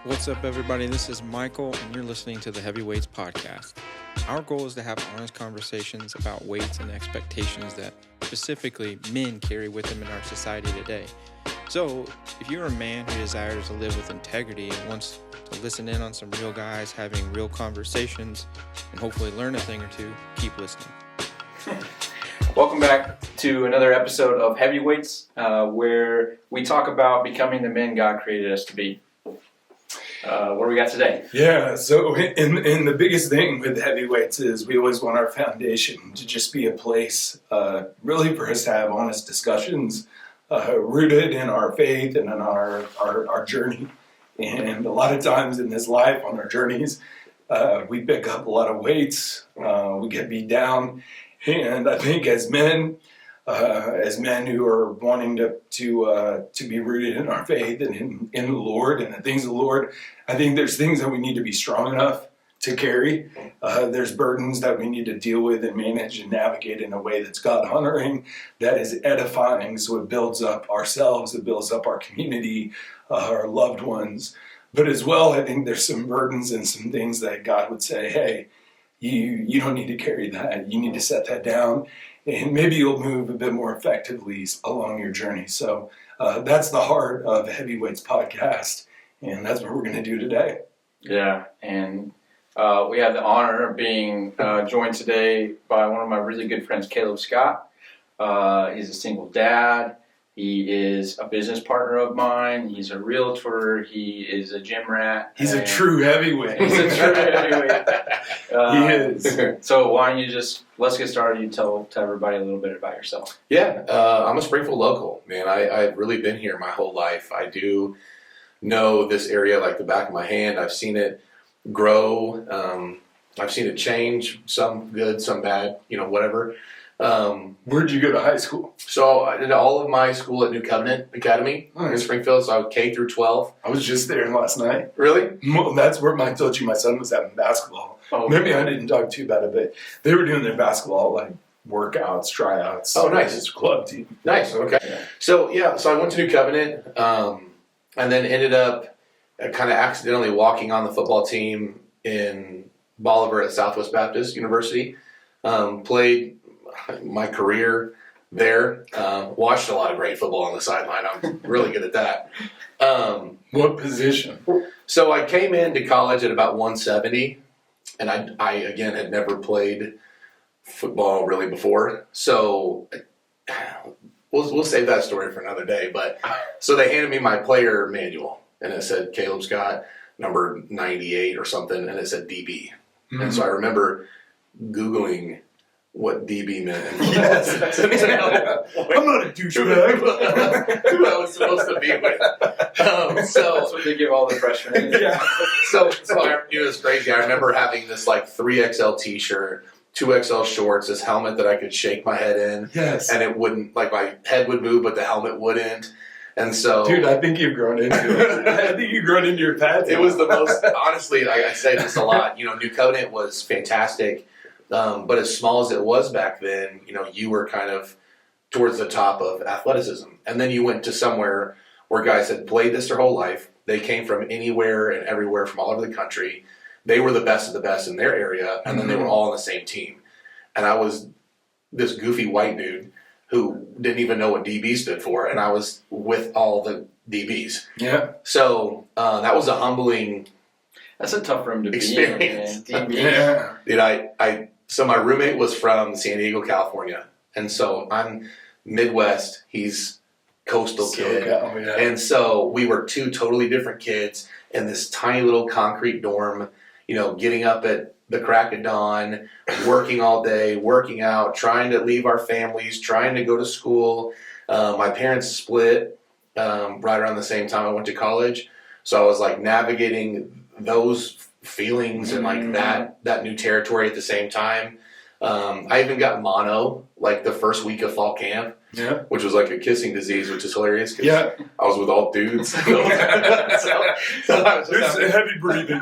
What's up, everybody? This is Michael, and you're listening to the Heavyweights Podcast. Our goal is to have honest conversations about weights and expectations that specifically men carry with them in our society today. So, if you're a man who desires to live with integrity and wants to listen in on some real guys having real conversations and hopefully learn a thing or two, keep listening. Welcome back to another episode of Heavyweights, where we talk about becoming the men God created us to be. What do we got today? Yeah, so in the biggest thing with heavyweights is we always want our foundation to just be a place really for us to have honest discussions rooted in our faith and in our journey. And a lot of times in this life, on our journeys, we pick up a lot of weights, we get beat down. And I think as men who are wanting to be rooted in our faith and in the Lord and the things of the Lord, I think there's things that we need to be strong enough to carry. There's burdens that we need to deal with and manage and navigate in a way that's God-honoring, that is edifying, so it builds up ourselves, it builds up our community, our loved ones. But as well, I think there's some burdens and some things that God would say, hey, you don't need to carry that. You need to set that down. And maybe you'll move a bit more effectively along your journey. So that's the heart of the Heavyweights Podcast, and that's what we're going to do today. Yeah, and we have the honor of being joined today by one of my really good friends, Caleb Scott. He's a single dad. He is a business partner of mine. He's a realtor. He is a gym rat. He's a true heavyweight. He's a true heavyweight. He is. So why don't you let's get started. You tell everybody a little bit about yourself. Yeah, I'm a Springfield local, man. I've really been here my whole life. I do know this area like the back of my hand. I've seen it grow. I've seen it change, some good, some bad, whatever. Where'd you go to high school? So I did all of my school at New Covenant Academy in Springfield, so I was K through 12. I was just there last night. Really? Well, that's where I told you my son was having basketball. Oh, maybe I didn't talk too about it, but they were doing their basketball, like workouts, tryouts. Oh, nice. It's a club team. Nice, okay. Yeah. So I went to New Covenant, and then ended up kind of accidentally walking on the football team in Bolivar at Southwest Baptist University. Played my career there. Watched a lot of great football on the sideline. I'm really good at that. What position? So I came into college at about 170, and I again had never played football really before. So we'll save that story for another day. But so they handed me my player manual, and it said Caleb Scott, number 98 or something, and it said DB. Mm-hmm. And so I remember Googling what DB meant. Yes. I'm not a douchebag. Who I was supposed to be with. So that's what they give all the freshmen. Yeah. So it was crazy. I remember having this like 3XL t-shirt, 2XL shorts, this helmet that I could shake my head in. Yes. And it wouldn't, like my head would move, but the helmet wouldn't. And so, dude, I think you've grown into it. I think you've grown into your pads. It was the most, honestly, I say this a lot, New Covenant was fantastic. But as small as it was back then, you were kind of towards the top of athleticism. And then you went to somewhere where guys had played this their whole life. They came from anywhere and everywhere from all over the country. They were the best of the best in their area, and then they were all on the same team. And I was this goofy white dude who didn't even know what DB stood for, and I was with all the DBs. Yeah. So that was a humbling That's a tough room to experience. be in, man. Yeah. Dude, so my roommate was from San Diego, California, and so I'm Midwest. He's coastal kid, yeah. And so we were two totally different kids in this tiny little concrete dorm. Getting up at the crack of dawn, working all day, working out, trying to leave our families, trying to go to school. My parents split right around the same time I went to college, so I was like navigating those feelings and like that new territory at the same time. I even got mono like the first week of fall camp, which was like a kissing disease, which is hilarious because I was with all dudes. so I was just heavy breathing.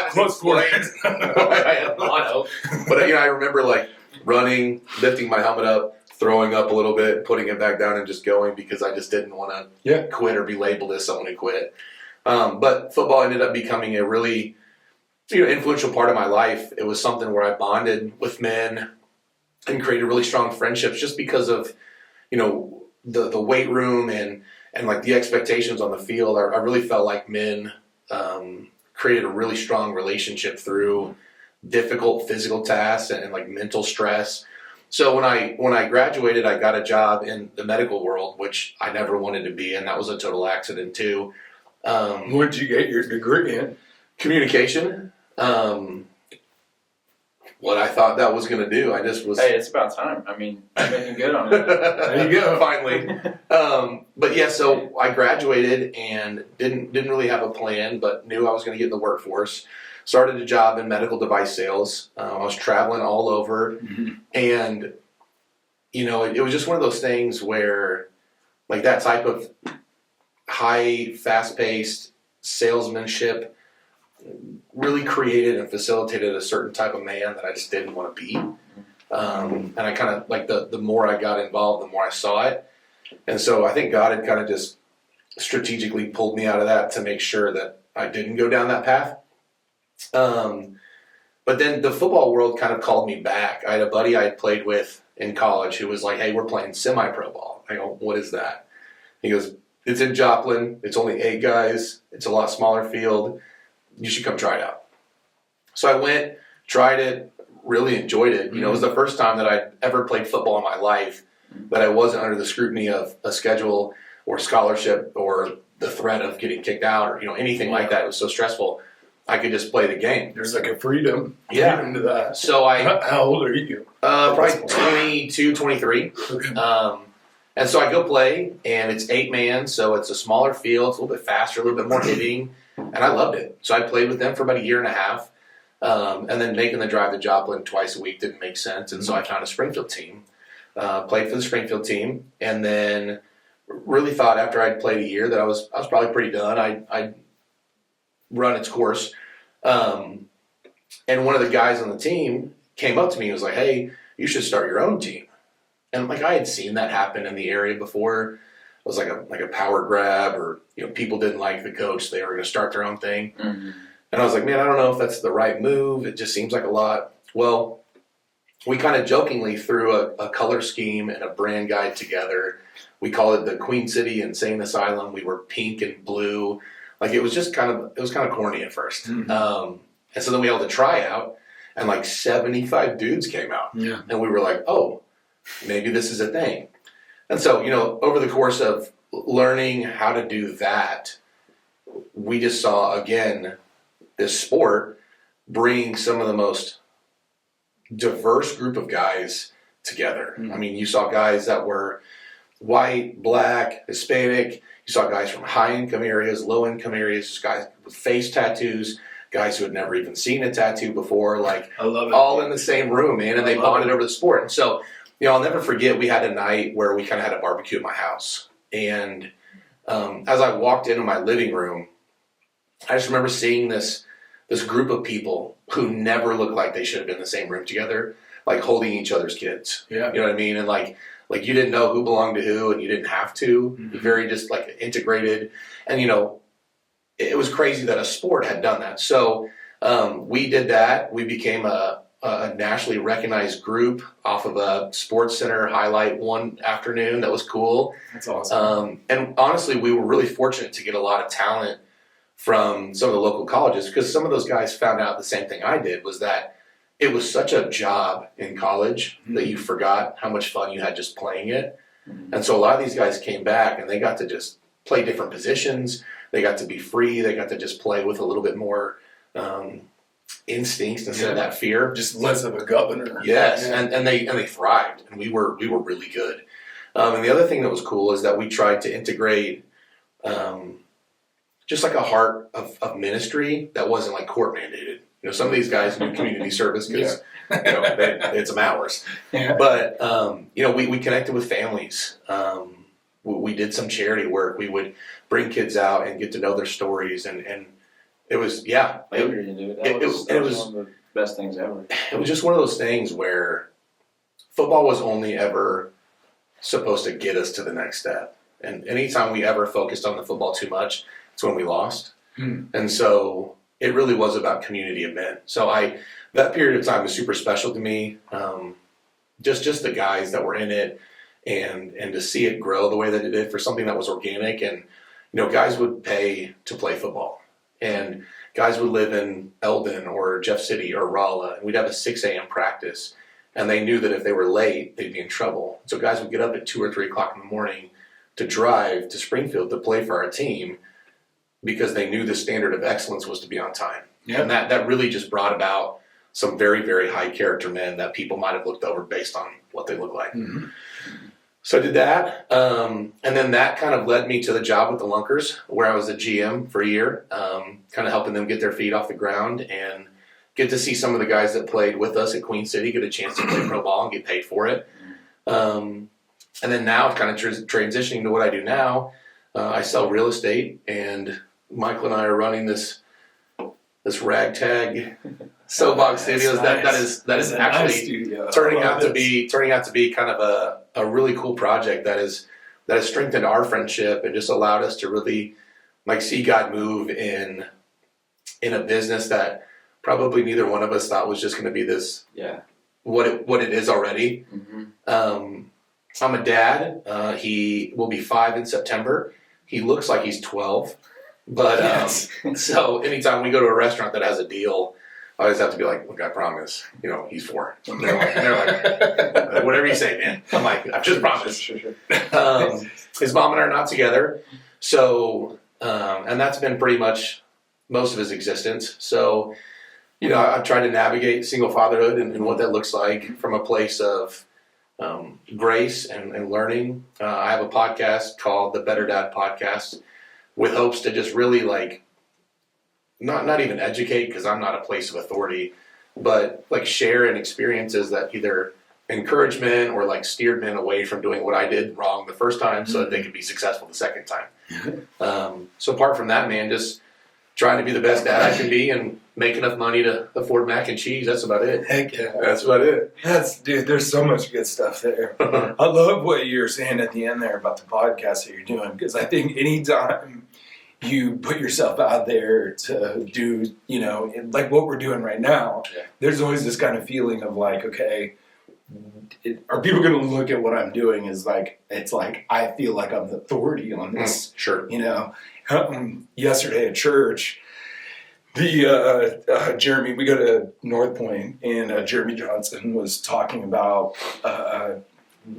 Close quarters. I had mono, but I remember like running, lifting my helmet up, throwing up a little bit, putting it back down, and just going because I just didn't want to quit or be labeled as someone who quit. But football ended up becoming a really influential part of my life. It was something where I bonded with men and created really strong friendships just because of the weight room and like the expectations on the field. I really felt like men created a really strong relationship through difficult physical tasks and like mental stress. So when I graduated, I got a job in the medical world, which I never wanted to be in. That was a total accident too. What did you get your degree in? Communication. What I thought that was going to do, I just was. Hey, it's about time. I mean, you're making good on it. There you go. Finally. But yeah, so I graduated and didn't really have a plan, but knew I was going to get in the workforce. Started a job in medical device sales. I was traveling all over, and it was just one of those things where, like, that type of high, fast-paced salesmanship really created and facilitated a certain type of man that I just didn't want to be. And I kind of, like, the more I got involved, the more I saw it. And so I think God had kind of just strategically pulled me out of that to make sure that I didn't go down that path. But then the football world kind of called me back. I had a buddy I had played with in college who was like, "Hey, we're playing semi-pro ball." I go, "What is that?" He goes, "It's in Joplin. It's only 8 guys. It's a lot smaller field. You should come try it out." So I went, tried it, really enjoyed it. It was the first time that I'd ever played football in my life that I wasn't under the scrutiny of a schedule or scholarship or the threat of getting kicked out or anything like that. It was so stressful. I could just play the game. There's like a freedom to that. So How old are you? Probably 22, 23. Okay. And so I go play, and it's 8-man, so it's a smaller field. It's a little bit faster, a little bit more hitting, and I loved it. So I played with them for about 1.5 years, and then making the drive to Joplin twice a week didn't make sense, and so I found a Springfield team, played for the Springfield team, and then really thought after I'd played 1 year that I was probably pretty done. I'd run its course. And one of the guys on the team came up to me and was like, "Hey, you should start your own team." And like I had seen that happen in the area before. It was like a power grab, or people didn't like the coach, they were going to start their own thing. And I was like, "Man, I don't know if that's the right move. It just seems like a lot." Well, we kind of jokingly threw a color scheme and a brand guide together. We called it the Queen City Insane Asylum. We were pink and blue. Like it was kind of corny at first. And so then we held a tryout, and like 75 dudes came out. Yeah. And we were like, "Oh, maybe this is a thing." And so, over the course of learning how to do that, we just saw, again, this sport bring some of the most diverse group of guys together. I mean, you saw guys that were white, black, Hispanic. You saw guys from high-income areas, low-income areas, guys with face tattoos, guys who had never even seen a tattoo before, like I love it. all in the same room, man, and they bonded over the sport. And so, I'll never forget, we had a night where we kind of had a barbecue at my house. And as I walked into my living room, I just remember seeing this group of people who never looked like they should have been in the same room together, like holding each other's kids. Yeah. You know what I mean? And like you didn't know who belonged to who, and you didn't have to. Very just like integrated. And it was crazy that a sport had done that. So we did that. We became a nationally recognized group off of a Sports Center highlight one afternoon. That was cool. That's awesome. And honestly, we were really fortunate to get a lot of talent from some of the local colleges, because some of those guys found out the same thing I did, was that it was such a job in college that you forgot how much fun you had just playing it. And so a lot of these guys came back and they got to just play different positions. They got to be free. They got to just play with a little bit more instincts instead of that fear. Just less of a governor. Yes, Yeah. and they thrived, and we were really good. And the other thing that was cool is that we tried to integrate just like a heart of ministry that wasn't like court mandated. Some of these guys do community service because it's some hours. Yeah. But we connected with families. We did some charity work. We would bring kids out and get to know their stories, and it was That was one of the best things ever. It was just one of those things where football was only ever supposed to get us to the next step. And anytime we ever focused on the football too much, it's when we lost. And so it really was about community of men. So that period of time was super special to me. Just the guys that were in it, and to see it grow the way that it did for something that was organic. And guys would pay to play football, and guys would live in Eldon or Jeff City or Rolla, and we'd have a 6 a.m. practice, and they knew that if they were late, they'd be in trouble. So guys would get up at 2 or 3 o'clock in the morning to drive to Springfield to play for our team, because they knew the standard of excellence was to be on time. Yeah. And that really just brought about some very, very high character men that people might have looked over based on what they look like. Mm-hmm. So I did that. And then that kind of led me to the job with the Lunkers, where I was a GM for a year, kind of helping them get their feet off the ground and get to see some of the guys that played with us at Queen City get a chance to play pro ball and get paid for it. And then now kind of transitioning to what I do now. I sell real estate, and Michael and I are running this ragtag soapbox studios. Nice. That is actually nice turning out to be kind of a really cool project that has strengthened our friendship and just allowed us to really see God move in a business that probably neither one of us thought was just going to be this what it is already. Mm-hmm. I'm a dad. He will be 5 in September. He looks like he's 12. But yes. So anytime we go to a restaurant that has a deal, I always have to be like, look, I promise, he's 4. And they're like, whatever you say, man. I'm like, I just promised. Sure. His mom and I are not together. So, and that's been pretty much most of his existence. So, I've tried to navigate single fatherhood and what that looks like from a place of grace and learning. I have a podcast called the Better Dad Podcast, with hopes to just really not even educate, because I'm not a place of authority, but share in experiences that either encourage men or steered men away from doing what I did wrong the first time, so that they could be successful the second time. So apart from that, man, just trying to be the best dad I can be and make enough money to afford mac and cheese. That's about it. Heck yeah. That's about it. Dude, there's so much good stuff there. I love what you're saying at the end there about the podcast that you're doing, because I think anytime you put yourself out there to do, like what we're doing right now, there's always this kind of feeling of okay, are people going to look at what I'm doing as it's I feel like I'm the authority on this. Sure. Yesterday at church, Jeremy, we go to North Point, and Jeremy Johnson was talking about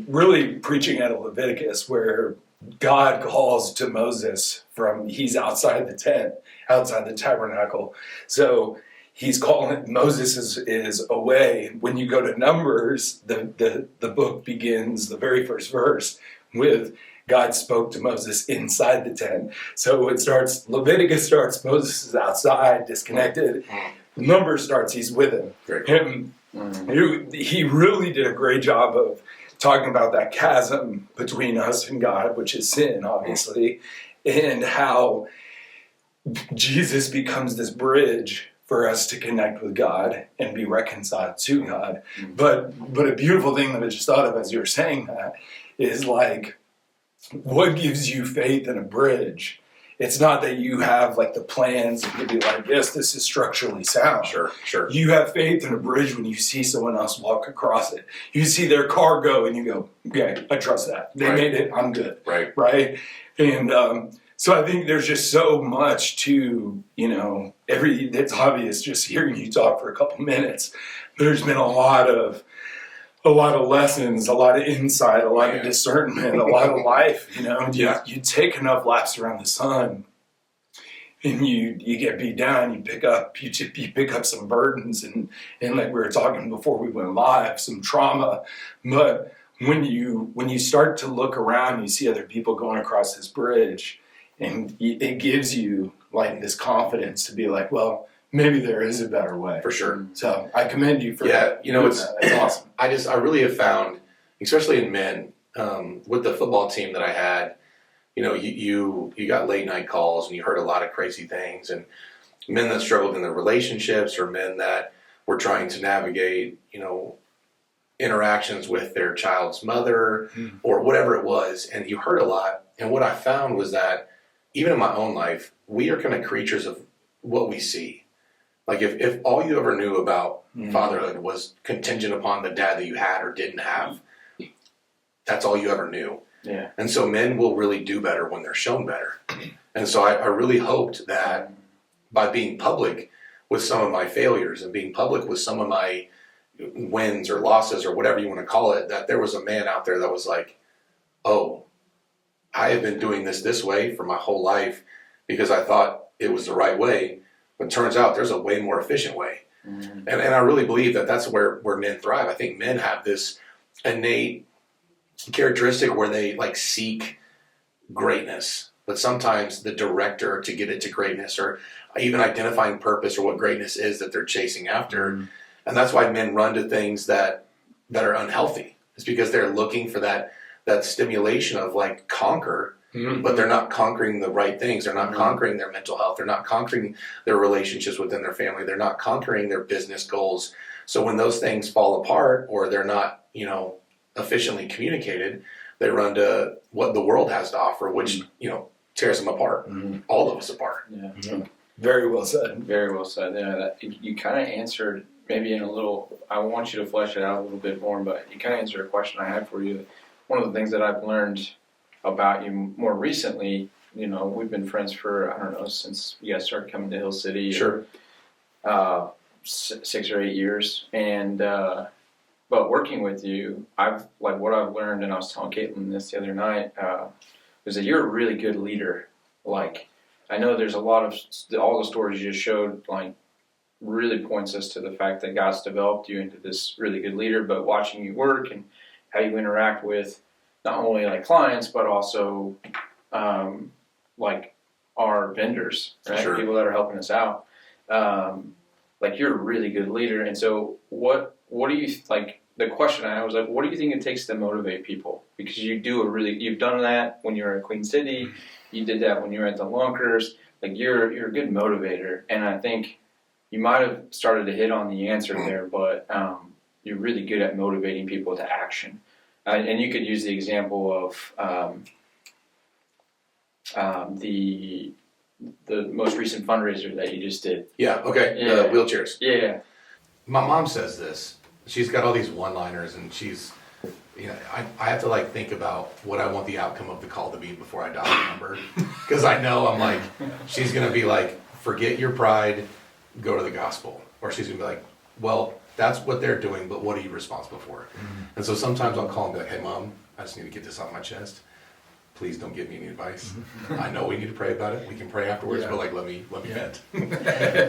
really preaching out of Leviticus, where God calls to Moses he's outside the tent, outside the tabernacle. So he's calling, Moses is away. When you go to Numbers, the book begins, the very first verse, with God spoke to Moses inside the tent. So Leviticus starts, Moses is outside, disconnected. Numbers starts, he's with him. He really did a great job of talking about that chasm between us and God, which is sin, obviously, and how Jesus becomes this bridge for us to connect with God and be reconciled to God. But a beautiful thing that I just thought of as you were saying that is what gives you faith in a bridge? It's not that you have the plans to be yes, this is structurally sound. Sure. You have faith in a bridge when you see someone else walk across it. You see their car go and you go, okay, I trust that. They made it, I'm good. Right? And so I think there's just so much to, it's obvious just hearing you talk for a couple minutes. There's been a lot of lessons, a lot of insight, a lot of discernment, a lot of life. You take enough laps around the sun, and you get beat down. You pick up some burdens, and like we were talking before we went live, some trauma. But when you start to look around, you see other people going across this bridge, and it gives you this confidence to be well, maybe there is a better way. For sure. So I commend you for that. It's awesome. I really have found, especially in men, with the football team that I had, you got late night calls and you heard a lot of crazy things, and men that struggled in their relationships, or men that were trying to navigate, interactions with their child's mother or whatever it was. And you heard a lot. And what I found was that even in my own life, we are kind of creatures of what we see. Like if all you ever knew about fatherhood was contingent upon the dad that you had or didn't have, that's all you ever knew. Yeah. And so men will really do better when they're shown better. And so I really hoped that by being public with some of my failures and being public with some of my wins or losses or whatever you want to call it, that there was a man out there that was like, oh, I have been doing this way for my whole life because I thought it was the right way. But it turns out there's a way more efficient way. And I really believe that that's where men thrive. I think men have this innate characteristic where they like seek greatness, but sometimes the director to get it to greatness or even identifying purpose or what greatness is that they're chasing after. And that's why men run to things that are unhealthy. It's because they're looking for that stimulation of like conquer, but they're not conquering the right things. They're not conquering their mental health. They're not conquering their relationships within their family. They're not conquering their business goals. So when those things fall apart or they're not, efficiently communicated, they run to what the world has to offer, which, tears them apart, all of us apart. Yeah. Very well said. Very well said. Yeah, you kind of answered maybe in a little, I want you to flesh it out a little bit more, but you kind of answered a question I had for you. One of the things that I've learned about you more recently, we've been friends for, I don't know, since you guys started coming to Hill City. Sure. 6 or 8 years. And, but working with you, what I've learned, and I was telling Caitlin this the other night, is that you're a really good leader. Like, I know there's a lot of, all the stories you just showed, like, really points us to the fact that God's developed you into this really good leader, but watching you work and how you interact with not only like clients, but also like our vendors, right? Sure. People that are helping us out. Like you're a really good leader. And so what do you, like the question I was like, what do you think it takes to motivate people? Because you've done that when you were at Queen City. You did that when you were at the Lunkers. Like you're a good motivator. And I think you might have started to hit on the answer there, but you're really good at motivating people to action. And you could use the example of the most recent fundraiser that you just did. Yeah, okay, Yeah. the wheelchairs. Yeah. My mom says this. She's got all these one-liners, and she's, I have to like think about what I want the outcome of the call to be before I dial the number. Because I know I'm like, she's going to be like, forget your pride, go to the gospel. Or she's going to be like, well, that's what they're doing, but what are you responsible for? And so sometimes I'll call and be like, hey, Mom, I just need to get this off my chest. Please don't give me any advice. I know we need to pray about it. We can pray afterwards, but like, let me vent.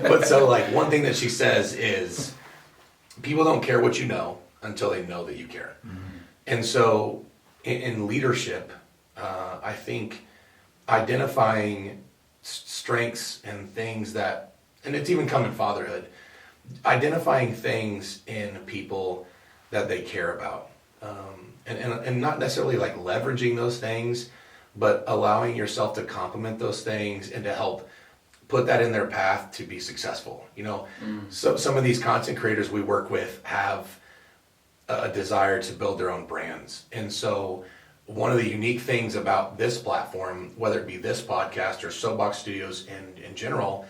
But so like one thing that she says is people don't care what you know until they know that you care. And so in leadership, I think identifying strengths and things that, and it's even come in fatherhood, identifying things in people that they care about. And not necessarily like leveraging those things, but allowing yourself to complement those things and to help put that in their path to be successful. So some of these content creators we work with have a desire to build their own brands. And so one of the unique things about this platform, whether it be this podcast or Soapbox Studios in general,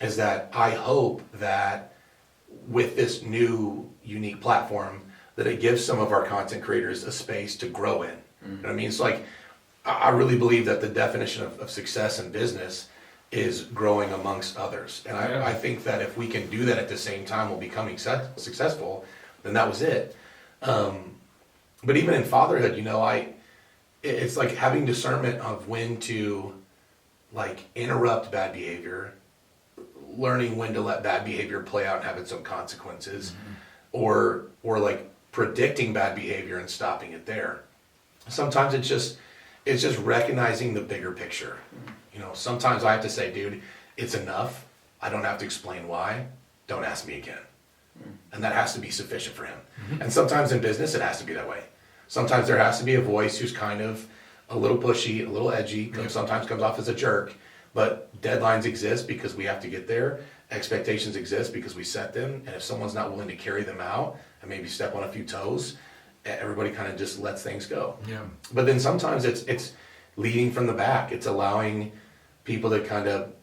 is that I hope that with this new unique platform that it gives some of our content creators a space to grow in. You know what I mean? It's like, I really believe that the definition of success in business is growing amongst others. And I think that if we can do that at the same time while becoming successful, then that was it. But even in fatherhood, it's like having discernment of when to like interrupt bad behavior, learning when to let bad behavior play out and have its own consequences, or like predicting bad behavior and stopping it there. Sometimes it's just recognizing the bigger picture. Sometimes I have to say, dude, it's enough. I don't have to explain why. Don't ask me again. And that has to be sufficient for him. And sometimes in business, it has to be that way. Sometimes there has to be a voice who's kind of a little pushy, a little edgy, sometimes comes off as a jerk, but deadlines exist because we have to get there. Expectations exist because we set them. And if someone's not willing to carry them out and maybe step on a few toes, everybody kind of just lets things go. Yeah. But then sometimes it's leading from the back. It's allowing people to kind of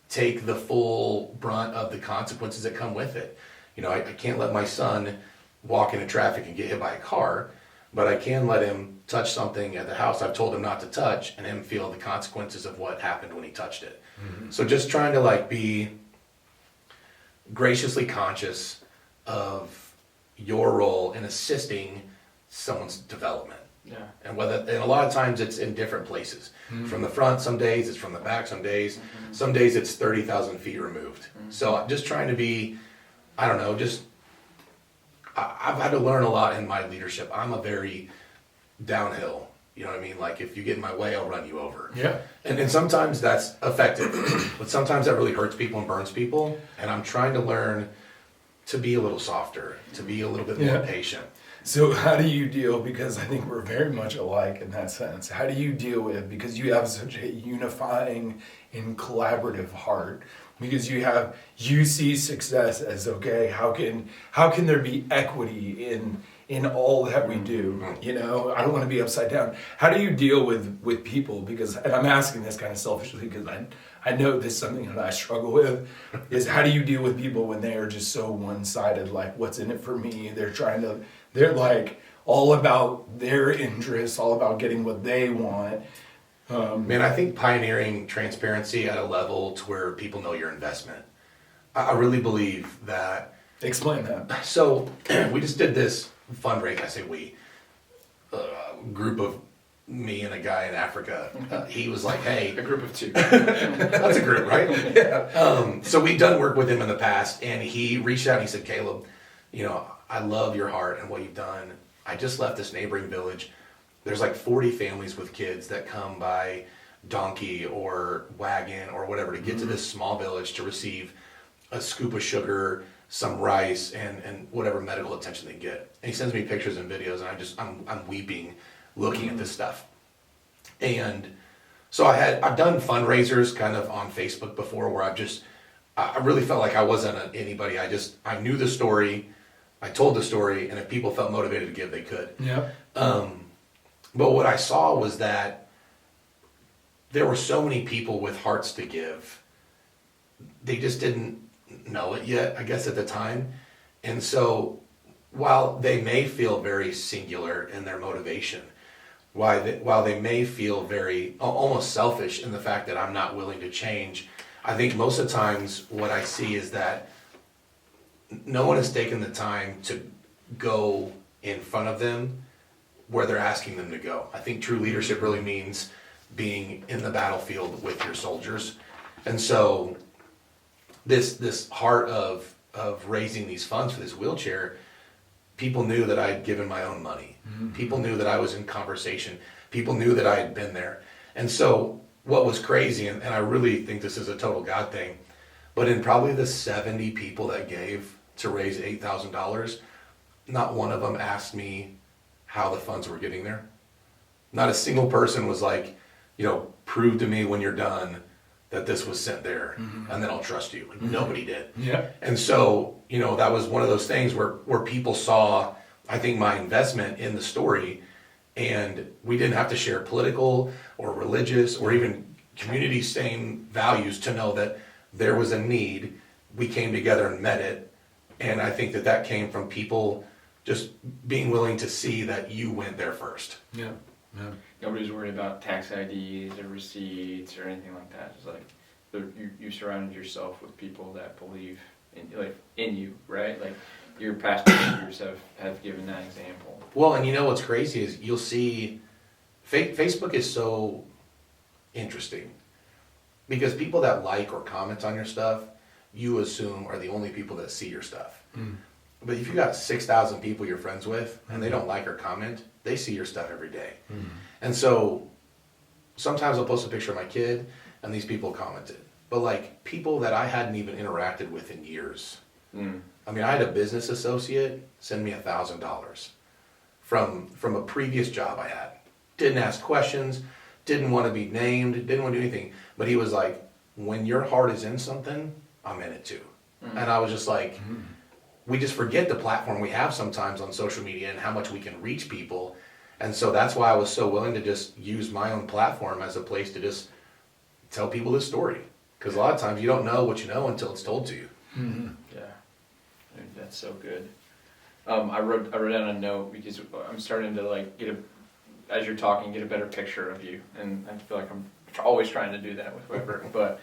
take the full brunt of the consequences that come with it. You know, I can't let my son walk into traffic and get hit by a car, but I can let him touch something at the house I've told him not to touch and him feel the consequences of what happened when he touched it. So just trying to like be graciously conscious of your role in assisting someone's development. Yeah. And a lot of times it's in different places. From the front, some days it's from the back, some days it's 30,000 feet removed. So I'm just trying to be, I don't know, I've had to learn a lot in my leadership. I'm a very downhill, you know what I mean? Like if you get in my way, I'll run you over. Yeah. And sometimes that's effective, but sometimes that really hurts people and burns people. And I'm trying to learn to be a little softer, to be a little bit more patient. So how do you deal, because I think we're very much alike in that sense, how do you deal with, because you have such a unifying and collaborative heart, because you see success as, okay, how can there be equity in all that we do? You know, I don't want to be upside down. How do you deal with people? Because, and I'm asking this kind of selfishly because I know this is something that I struggle with, is how do you deal with people when they are just so one-sided, like what's in it for me? They're like all about their interests, all about getting what they want. Man, I think pioneering transparency at a level to where people know your investment. I really believe that. Explain that. So we just did this fundraiser. I say we, group of me and a guy in Africa. He was like, "Hey, A group of two. that's a group, right?" Yeah. So we've done work with him in the past, and he reached out and he said, "Caleb, you know, I love your heart and what you've done. I just left this neighboring village. There's like 40 families with kids that come by donkey or wagon or whatever to get to this small village to receive a scoop of sugar, some rice, and whatever medical attention they get." And he sends me pictures and videos, and I'm weeping looking at this stuff. And so I've done fundraisers kind of on Facebook before where I really felt like I wasn't anybody. I knew the story, I told the story, and if people felt motivated to give, they could. Yeah. But what I saw was that there were so many people with hearts to give. They just didn't know it yet, I guess, at the time. And so while they may feel very singular in their motivation, while they may feel very almost selfish in the fact that I'm not willing to change, I think most of the times what I see is that no one has taken the time to go in front of them where they're asking them to go. I think true leadership really means being in the battlefield with your soldiers. And so this heart of raising these funds for this wheelchair, people knew that I had given my own money. People knew that I was in conversation. People knew that I had been there. And so what was crazy, and I really think this is a total God thing, but in probably the 70 people that gave to raise $8,000, not one of them asked me how the funds were getting there. Not a single person was like, you know, prove to me when you're done that this was sent there, and then I'll trust you. Nobody did. Yeah. And so, you know, that was one of those things where people saw, I think, my investment in the story, and we didn't have to share political or religious or even community same values to know that there was a need. We came together and met it, and I think that came from people just being willing to see that you went there first. Yeah. Yeah. Nobody's worried about tax IDs or receipts or anything like that. It's like you surrounded yourself with people that believe in you, right? Like your past leaders have given that example. Well, and you know what's crazy is you'll see Facebook is so interesting because people that like or comment on your stuff, you assume are the only people that see your stuff. But if you got 6,000 people you're friends with and they don't like or comment, they see your stuff every day. And so sometimes I'll post a picture of my kid and these people commented. But like people that I hadn't even interacted with in years. I mean, I had a business associate send me $1,000 from a previous job I had. Didn't ask questions, didn't want to be named, didn't want to do anything. But he was like, when your heart is in something, I'm in it too. And I was just like, we just forget the platform we have sometimes on social media and how much we can reach people. And so that's why I was so willing to just use my own platform as a place to just tell people this story. Because a lot of times you don't know what you know until it's told to you. Yeah, dude, that's so good. I wrote down a note because I'm starting to like as you're talking, get a better picture of you, and I feel like I'm always trying to do that with whoever. But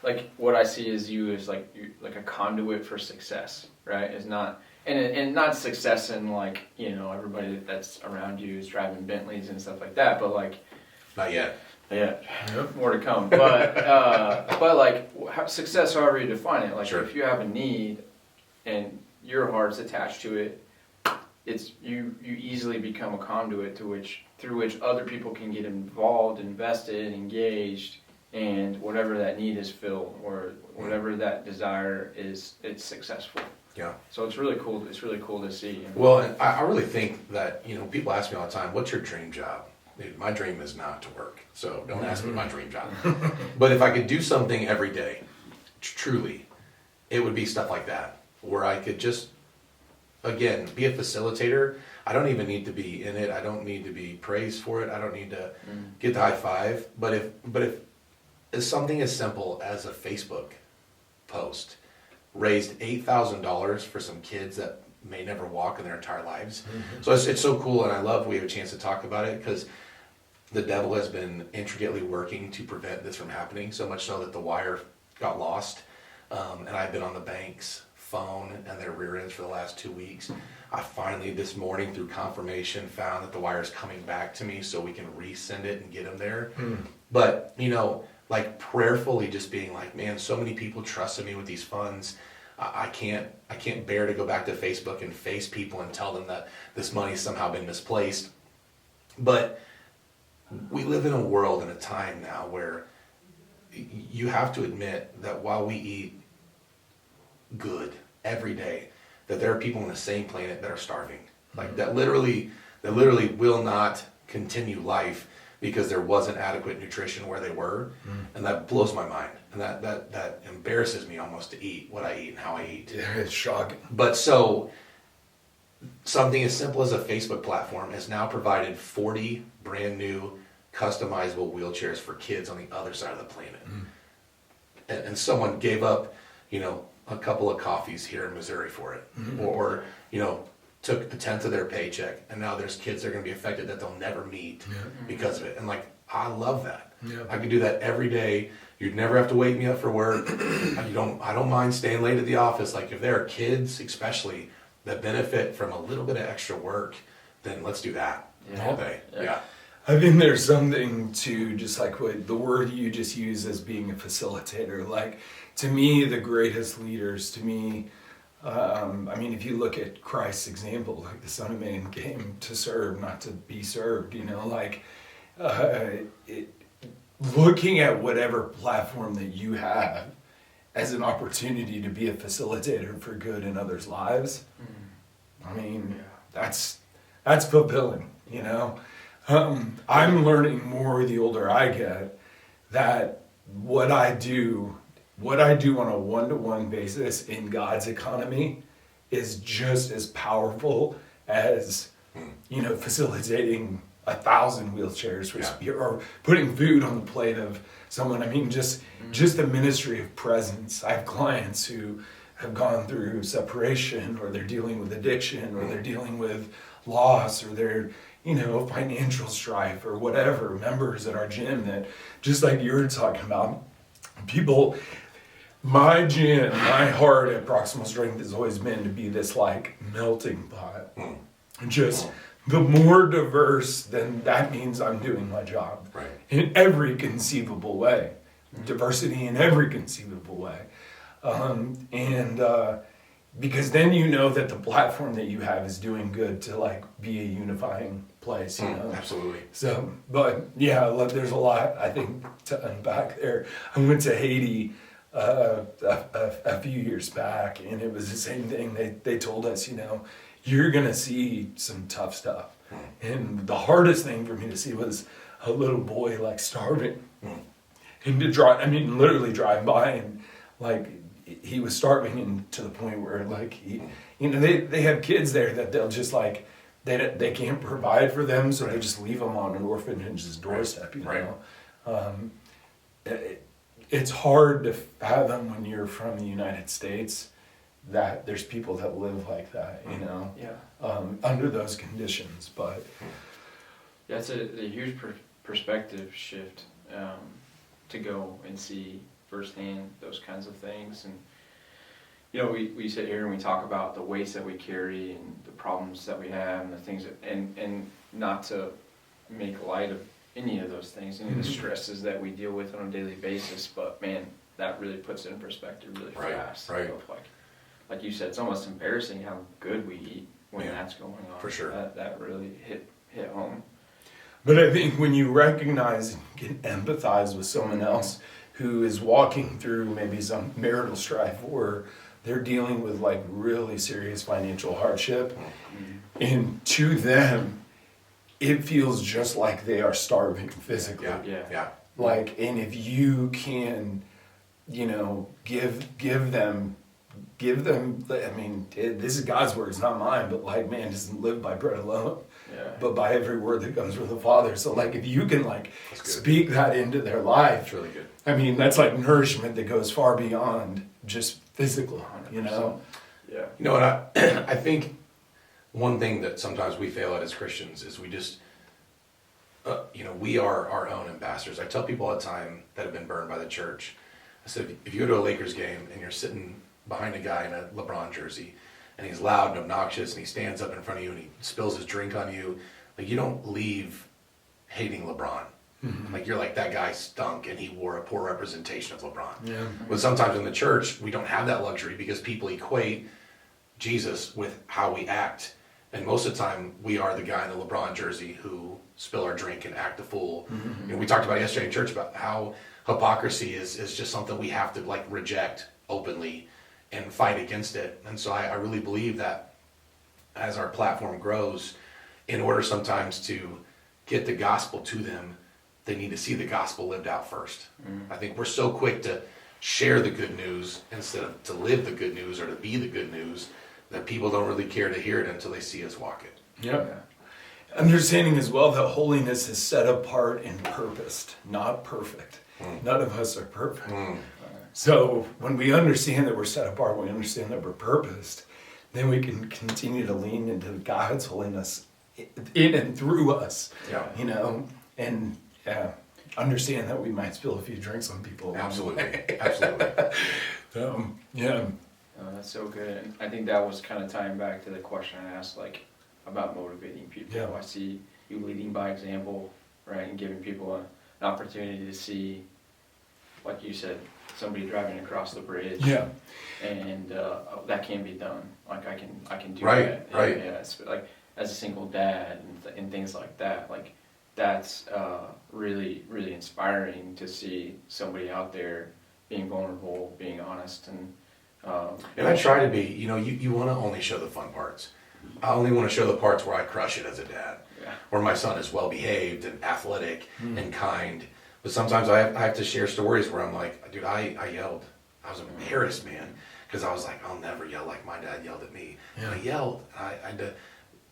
like what I see is you as like a conduit for success, right? Is not and not success in like everybody that's around you is driving Bentleys and stuff like that, but like Not yet. yeah, more to come. But like success, however you define it, like Sure. if you have a need and your heart's attached to it, it's you easily become a conduit through which other people can get involved, invested, engaged, and whatever that need is filled or whatever that desire is, it's successful. Yeah. So it's really cool. It's really cool to see. Well, and I really think that, people ask me all the time, what's your dream job? Dude, my dream is not to work, so don't ask me my dream job. But if I could do something every day, truly, it would be stuff like that, where I could just, again, be a facilitator. I don't even need to be in it. I don't need to be praised for it. I don't need to get the high five. But if something as simple as a Facebook post raised $8,000 for some kids that may never walk in their entire lives. So it's so cool, and I love we have a chance to talk about it because the devil has been intricately working to prevent this from happening, so much so that the wire got lost. And I've been on the bank's phone and their rear ends for the last 2 weeks. I finally, this morning, through confirmation, found that the wire is coming back to me so we can resend it and get them there. But, like prayerfully just being like, man, so many people trusted me with these funds. I can't bear to go back to Facebook and face people and tell them that this money's somehow been misplaced. But we live in a world and a time now where you have to admit that while we eat good every day, that there are people on the same planet that are starving. Like that literally will not continue life because there wasn't adequate nutrition where they were. And that blows my mind. And that embarrasses me almost to eat what I eat and how I eat. Yeah, it's shocking. But so something as simple as a Facebook platform has now provided 40 brand new customizable wheelchairs for kids on the other side of the planet. And someone gave up, a couple of coffees here in Missouri for it. Or took a tenth of their paycheck, and now there's kids that are going to be affected that they'll never meet because of it. And like, I love that. I could do that every day. You'd never have to wake me up for work. I don't mind staying late at the office. Like if there are kids, especially, that benefit from a little bit of extra work, then let's do that all day. Yeah. I think there's something to just like what the word you just use as being a facilitator. Like to me, the greatest leaders, if you look at Christ's example, like the Son of Man came to serve, not to be served, looking at whatever platform that you have as an opportunity to be a facilitator for good in others' lives, that's fulfilling, I'm learning more the older I get that what I do on a one-to-one basis in God's economy is just as powerful as, facilitating 1,000 wheelchairs or putting food on the plate of someone. Just the ministry of presence. I have clients who have gone through separation, or they're dealing with addiction, or they're dealing with loss, or they're, financial strife or whatever. Members at our gym that, just like you were talking about, people. My gym, my heart at Proximal Strength has always been to be this like melting pot. Just the more diverse, then that means I'm doing my job. Right. In every conceivable way. Diversity in every conceivable way. Because then that the platform that you have is doing good to like be a unifying place, Absolutely. So, but yeah, there's a lot I think to unpack there. I went to Haiti a few years back, and it was the same thing. They told us, you're gonna see some tough stuff, and the hardest thing for me to see was a little boy like starving, and literally drive by and like he was starving, and to the point where like they have kids there that they'll just like they can't provide for them, so they just leave them on an orphanage's doorstep, it's hard to fathom when you're from the United States that there's people that live like that, you know, under those conditions. But that's a huge perspective shift, to go and see firsthand those kinds of things. And you know, we sit here and we talk about the weights that we carry and the problems that we have and the things that, and not to make light of any of those things, any of the stresses that we deal with on a daily basis, but man, that really puts it in perspective really fast. Right. So like you said, it's almost embarrassing how good we eat when that's going on. For sure. That really hit home. But I think when you recognize and can empathize with someone else who is walking through maybe some marital strife or they're dealing with like really serious financial hardship, and to them, it feels just like they are starving physically. Yeah. Like, and if you can, you know, give them, I mean, this is God's word, it's not mine, but like, man doesn't live by bread alone, but by every word that comes from the Father. So like, if you can like speak that into their life, It's really good. I mean, that's like nourishment that goes far beyond just physical, you know? Yeah. You know what, I think one thing that sometimes we fail at as Christians is we just, you know, we are our own ambassadors. I tell people all the time that have been burned by the church, I said, if you go to a Lakers game and you're sitting behind a guy in a LeBron jersey and he's loud and obnoxious and he stands up in front of you and he spills his drink on you, like, you don't leave hating LeBron. Like, you're like, that guy stunk and he wore a poor representation of LeBron. Yeah. But sometimes in the church, we don't have that luxury because people equate Jesus with how we act. And most of the time, we are the guy in the LeBron jersey who spill our drink and act a fool. You know, we talked about yesterday in church about how hypocrisy is just something we have to like reject openly and fight against it. And so I really believe that as our platform grows, in order sometimes to get the gospel to them, they need to see the gospel lived out first. I think we're so quick to share the good news instead of to live the good news or to be the good news that people don't really care to hear it until they see us walk it. Yeah. Understanding as well that holiness is set apart and purposed, not perfect. None of us are perfect. So when we understand that we're set apart, we understand that we're purposed, then we can continue to lean into God's holiness in and through us. You know, and understand that we might spill a few drinks on people. Absolutely. Yeah. That's so good. And I think that was kind of tying back to the question I asked, like, about motivating people. Yeah. I see you leading by example, right, and giving people an opportunity to see, like you said, somebody driving across the bridge. Yeah. And that can be done. Like, I can do Right, that. right. Yeah, it's like, as a single dad and things like that, like, that's really, really inspiring to see somebody out there being vulnerable, being honest, and I try to be, you know, you want to only show the fun parts. I only want to show the parts where I crush it as a dad, where my son is well behaved and athletic and kind. But sometimes I have to share stories where I'm like, dude, I yelled. I was embarrassed, man, because I was like, I'll never yell like my dad yelled at me. And I yelled. I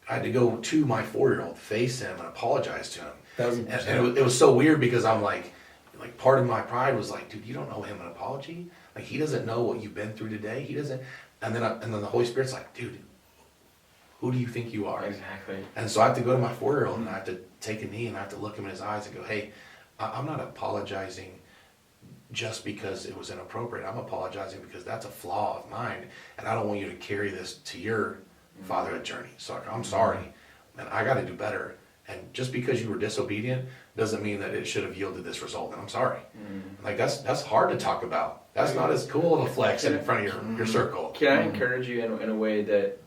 had to go to my 4-year-old, face him, and apologize to him. And it was so weird because I'm like part of my pride was like, dude, you don't owe him an apology. Like, he doesn't know what you've been through today. He doesn't. And then the Holy Spirit's like, dude, who do you think you are? Exactly. And so I have to go to my 4-year-old and I have to take a knee and I have to look him in his eyes and go, hey, I'm not apologizing just because it was inappropriate. I'm apologizing because that's a flaw of mine, and I don't want you to carry this to your fatherhood journey. So I'm sorry, and I got to do better. And just because you were disobedient doesn't mean that it should have yielded this result. And I'm sorry. Like, that's hard to talk about. That's not as cool of a flex in front of your circle. Can I encourage you in a way that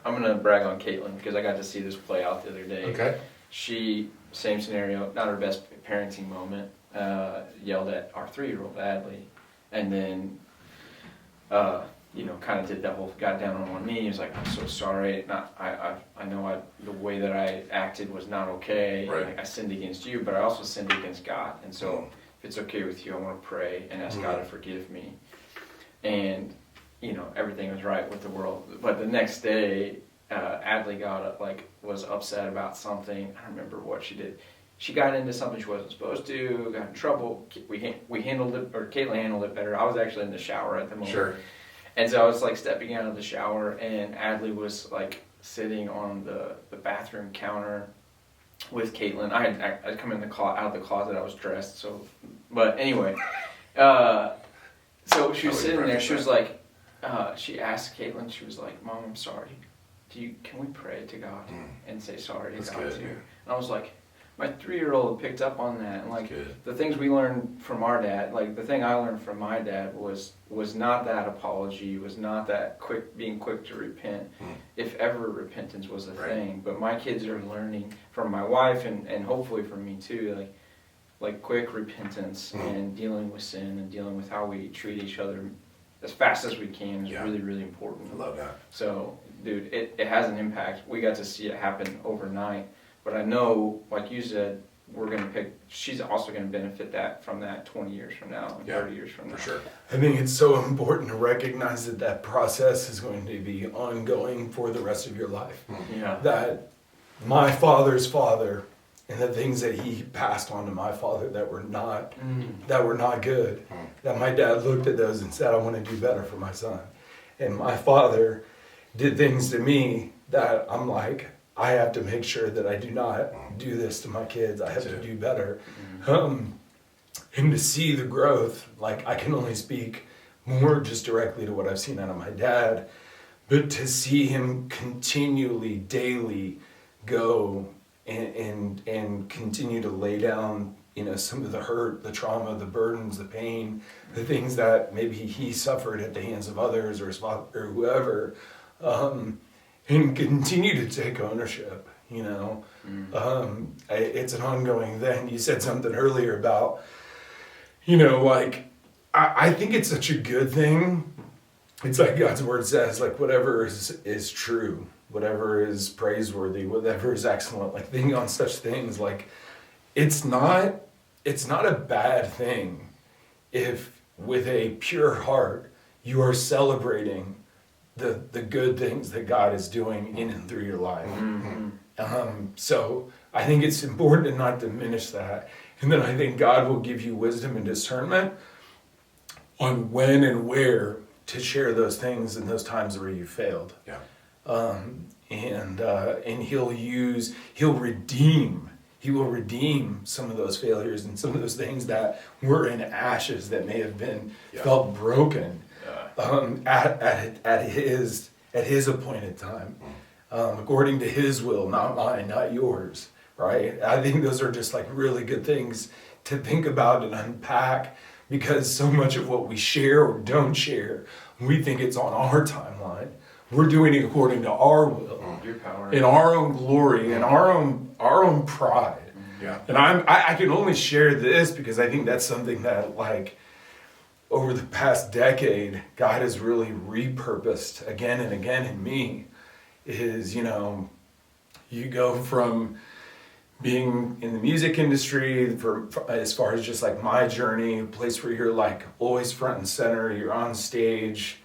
I'm going to brag on Caitlin because I got to see this play out the other day. Okay. She, same scenario, not her best parenting moment, yelled at our 3-year-old Adley, and then, kind of did that whole, got down on one knee. He was like, I'm so sorry. I know the way that I acted was not okay. Right. Like, I sinned against you, but I also sinned against God. And so if it's okay with you, I want to pray and ask God to forgive me. And, everything was right with the world. But the next day, Adley got up, was upset about something. I don't remember what she did. she got into something she wasn't supposed to, got in trouble. We handled it, or Caitlin handled it better. I was actually in the shower at the moment. Sure. And so I was like stepping out of the shower, and Adley was like sitting on the bathroom counter with Caitlin. I'd come in out of the closet. I was dressed. So, but anyway, so she was sitting there. She was like, she asked Caitlin. She was like, "Mom, I'm sorry. Can we pray to God and say sorry to God too?" And I was like, my 3-year-old picked up on that, and like the things we learned from our dad, like the thing I learned from my dad was not that apology, was not that being quick to repent, if ever repentance was a thing. But my kids are learning from my wife and hopefully from me too, like quick repentance and dealing with sin and dealing with how we treat each other as fast as we can is really, really important. I love that. So, dude, it has an impact. We got to see it happen overnight. But I know, like you said, she's also going to benefit from that 20 years from now, 30 years from now. For sure. I think it's so important to recognize that process is going to be ongoing for the rest of your life. Yeah. That my father's father and the things that he passed on to my father that were not good, that my dad looked at those and said, I want to do better for my son. And my father did things to me that I'm like, I have to make sure that I do not do this to my kids. I have to do better. And to see the growth, like I can only speak more just directly to what I've seen out of my dad, but to see him continually, daily go and continue to lay down, some of the hurt, the trauma, the burdens, the pain, the things that maybe he suffered at the hands of others or his father or whoever, and continue to take ownership, it's an ongoing thing. You said something earlier about, I think it's such a good thing. It's like God's word says, like whatever is true, whatever is praiseworthy, whatever is excellent, like thinking on such things, like it's not a bad thing if with a pure heart you are celebrating the good things that God is doing in and through your life. So I think it's important to not diminish that. And then I think God will give you wisdom and discernment on when and where to share those things in those times where you failed. Yeah. And he'll redeem some of those failures and some of those things that were in ashes that may have been felt broken. At his appointed time, according to his will, not mine, not yours, right? I think those are just like really good things to think about and unpack, because so much of what we share or don't share, we think it's on our timeline. We're doing it according to our will, Your power, in our own glory, in our own pride. Yeah. And I can only share this because I think that's something that, like, over the past decade, God has really repurposed again and again in me. Is, you go from being in the music industry, for as far as just like my journey, a place where you're like always front and center, you're on stage,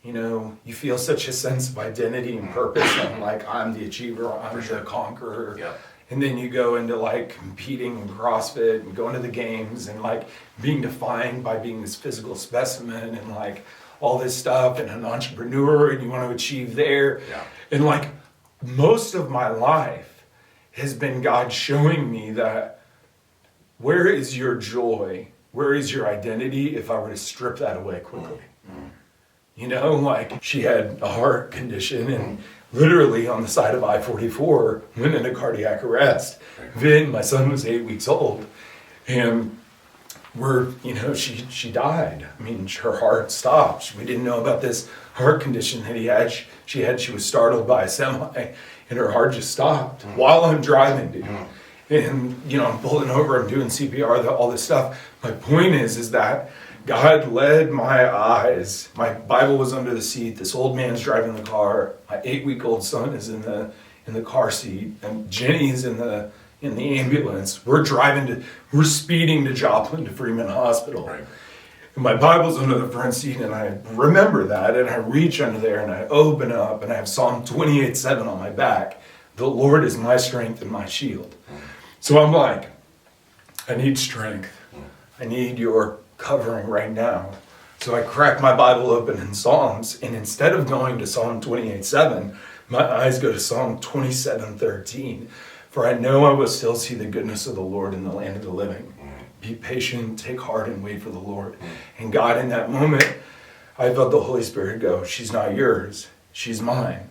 you feel such a sense of identity and purpose. I'm like, I'm the achiever, I'm the conqueror. Yeah. And then you go into like competing in CrossFit and going to the games and like being defined by being this physical specimen and like all this stuff, and an entrepreneur, and you want to achieve there. Yeah. And like most of my life has been God showing me that where is your joy? Where is your identity if I were to strip that away quickly? Like she had a heart condition and literally on the side of I-44 went into cardiac arrest. Vin, my son, was 8 weeks old, and she died. I mean, her heart stopped. We didn't know about this heart condition that she was startled by a semi, and her heart just stopped while I'm driving, dude. And I'm pulling over, I'm doing CPR, all this stuff. My point is that God led my eyes. My Bible was under the seat. This old man's driving the car. My 8-week-old son is in the car seat, and Jenny's in the ambulance. We're speeding to Joplin to Freeman Hospital. Right. And my Bible's under the front seat, and I remember that, and I reach under there, and I open up, and I have Psalm 28:7 on my back. The Lord is my strength and my shield. So I'm like, I need strength. I need your covering right now. So I crack my Bible open in Psalms, and instead of going to Psalm 28:7, my eyes go to Psalm 27:13. For I know I will still see the goodness of the Lord in the land of the living. Be patient, take heart, and wait for the Lord. And God, in that moment, I felt the Holy Spirit go, she's not yours, she's mine.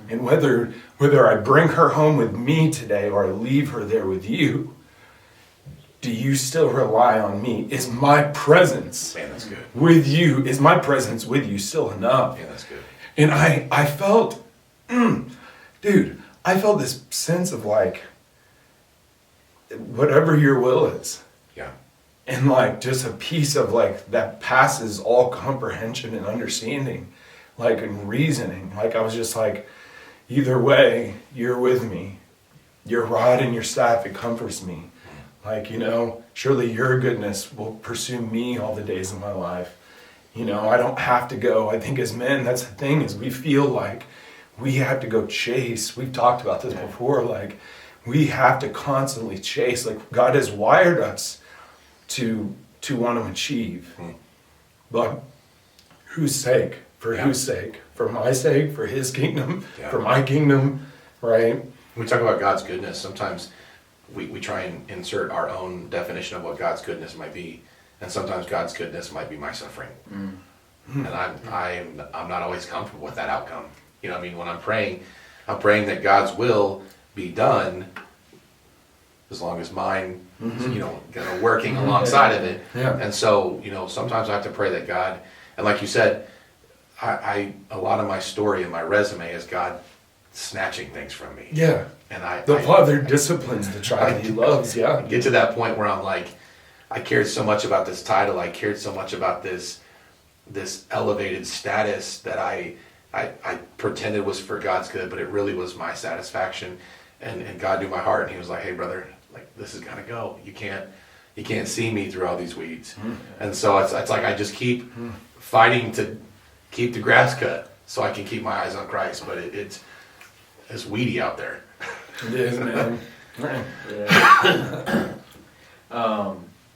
And whether I bring her home with me today or I leave her there with you, do you still rely on me? Is my presence that's good. with you, is my presence with you still enough? Yeah, that's good. And I felt, I felt this sense of like, whatever your will is. Yeah. And like just a piece of like that passes all comprehension and understanding, like and reasoning. Like I was just like, either way, you're with me. Your rod and your staff, it comforts me. Like, surely your goodness will pursue me all the days of my life. I don't have to go. I think as men, that's the thing, is we feel like we have to go chase. We've talked about this before. Like we have to constantly chase. Like God has wired us to want to achieve. But whose sake? For whose sake? For my sake? For his kingdom? For my kingdom? Right? When we talk about God's goodness, sometimes we try and insert our own definition of what God's goodness might be. And sometimes God's goodness might be my suffering. And I'm not always comfortable with that outcome. When I'm praying that God's will be done as long as mine is, working alongside of it. Yeah. And so, sometimes I have to pray that God, and like you said, a lot of my story and my resume is God snatching things from me. Yeah. And the Father disciplines the child he loves. Yeah. Get to that point where I'm like, I cared so much about this title. I cared so much about this elevated status that I pretended was for God's good, but it really was my satisfaction. And God knew my heart, and he was like, hey brother, like this is gotta go. You can't see me through all these weeds. And so it's like I just keep fighting to keep the grass cut so I can keep my eyes on Christ, but it's weedy out there. It is, man.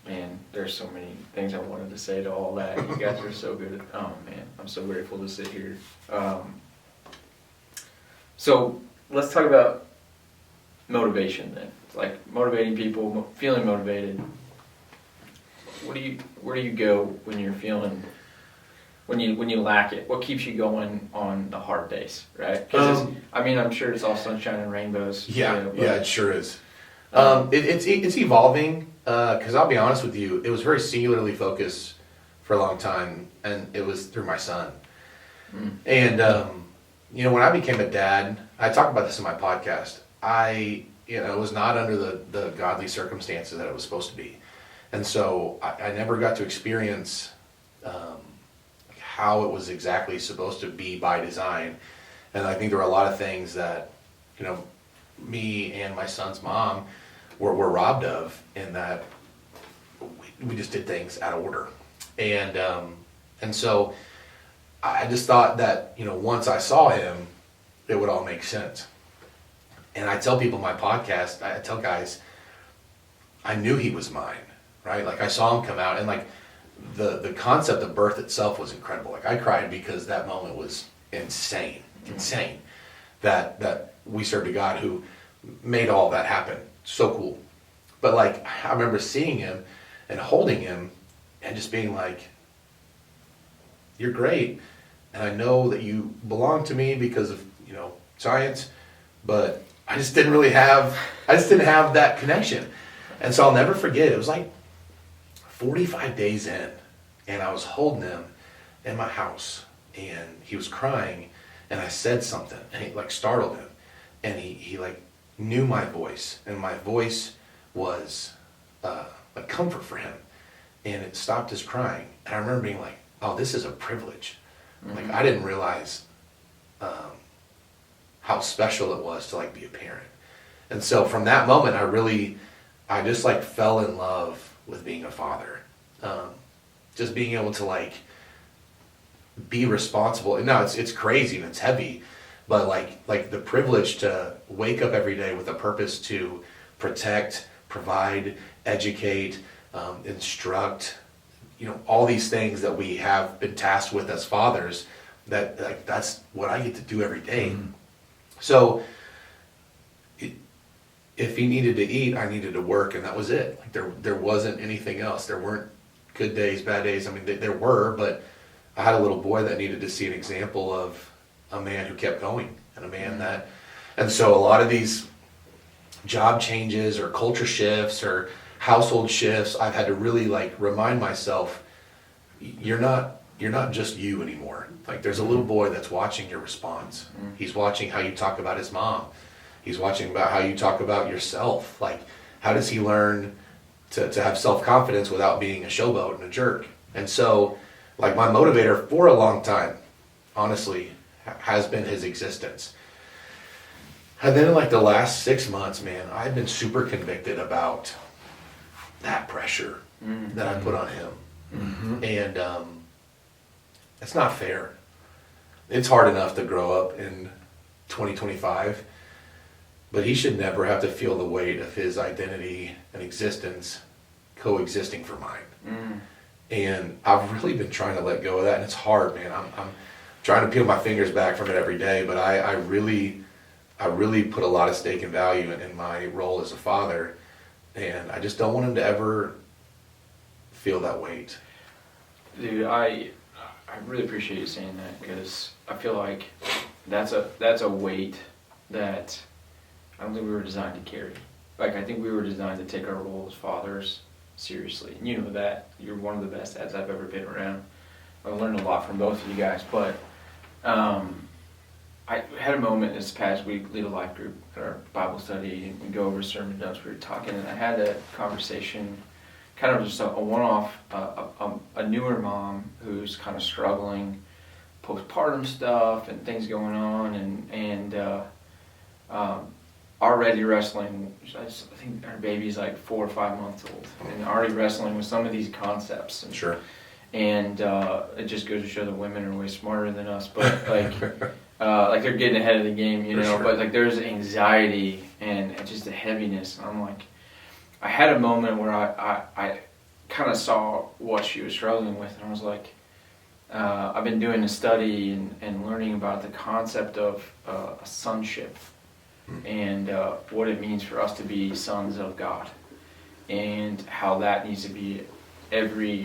Man, there's so many things I wanted to say to all that. You guys are so good at, man, I'm so grateful to sit here. So let's talk about motivation then. It's like motivating people, feeling motivated. Where do you go when you're feeling, when you lack it? What keeps you going on the hard days, right? Because I'm sure it's all sunshine and rainbows. Yeah, it sure is. It's evolving. Because I'll be honest with you, it was very singularly focused for a long time, and it was through my son. And when I became a dad, I talk about this in my podcast. I was not under the godly circumstances that it was supposed to be, and so I never got to experience how it was exactly supposed to be by design. And I think there were a lot of things that me and my son's mom were robbed of, in that we just did things out of order. And so I just thought that, once I saw him, it would all make sense. And I tell people in my podcast, I tell guys, I knew he was mine, right? Like I saw him come out, and like the concept of birth itself was incredible. Like I cried because that moment was insane that we served a God who made all that happen. So cool. But like I remember seeing him and holding him and just being like, you're great, and I know that you belong to me because of science, but I just didn't have that connection. And so I'll never forget, it was like 45 days in, and I was holding him in my house, and he was crying, and I said something, and it like startled him, and he like knew my voice, and my voice was a comfort for him, and it stopped his crying. And I remember being like, oh, this is a privilege. Like I didn't realize how special it was to like be a parent. And so from that moment, I just like fell in love with being a father. Just being able to like be responsible. And now it's crazy and it's heavy, but like the privilege to wake up every day with a purpose to protect, provide, educate, instruct, all these things that we have been tasked with as fathers, that's what I get to do every day. Mm-hmm. So if he needed to eat, I needed to work, and that was it. Like there wasn't anything else. There weren't good days, bad days. I mean, there were, but I had a little boy that needed to see an example of a man who kept going, and a man that, and so a lot of these job changes or culture shifts or household shifts, I've had to really like remind myself, you're not just you anymore. Like there's a little boy that's watching your response. He's watching how you talk about his mom. He's watching about how you talk about yourself. Like, how does he learn to have self-confidence without being a showboat and a jerk? And so, like, my motivator for a long time, honestly, has been his existence. And then in like the last 6 months, man, I've been super convicted about that pressure that I put on him. Mm-hmm. And it's not fair. It's hard enough to grow up in 2025, but he should never have to feel the weight of his identity and existence coexisting for mine. And I've really been trying to let go of that, and it's hard, man. I'm trying to peel my fingers back from it every day, but I really put a lot of stake and value in my role as a father, and I just don't want him to ever feel that weight. Dude, I really appreciate you saying that, because I feel like that's a weight that I don't think we were designed to carry. Like, I think we were designed to take our role as fathers seriously. And you know that. You're one of the best dads I've ever been around. I've learned a lot from both of you guys. But I had a moment this past week, lead a life group at our Bible study, and we go over sermon notes. We were talking, and I had a conversation, kind of just a one-off, a newer mom who's kind of struggling, postpartum stuff and things going on, and already wrestling. I think her baby's like 4 or 5 months old, and already wrestling with some of these concepts. And, sure. And it just goes to show that women are way smarter than us, but like they're getting ahead of the game, you know. Sure. But like there's anxiety and just a heaviness. And I'm like, I had a moment where I kind of saw what she was struggling with, and I was like, I've been doing a study and learning about the concept of a sonship and what it means for us to be sons of God, and how that needs to be every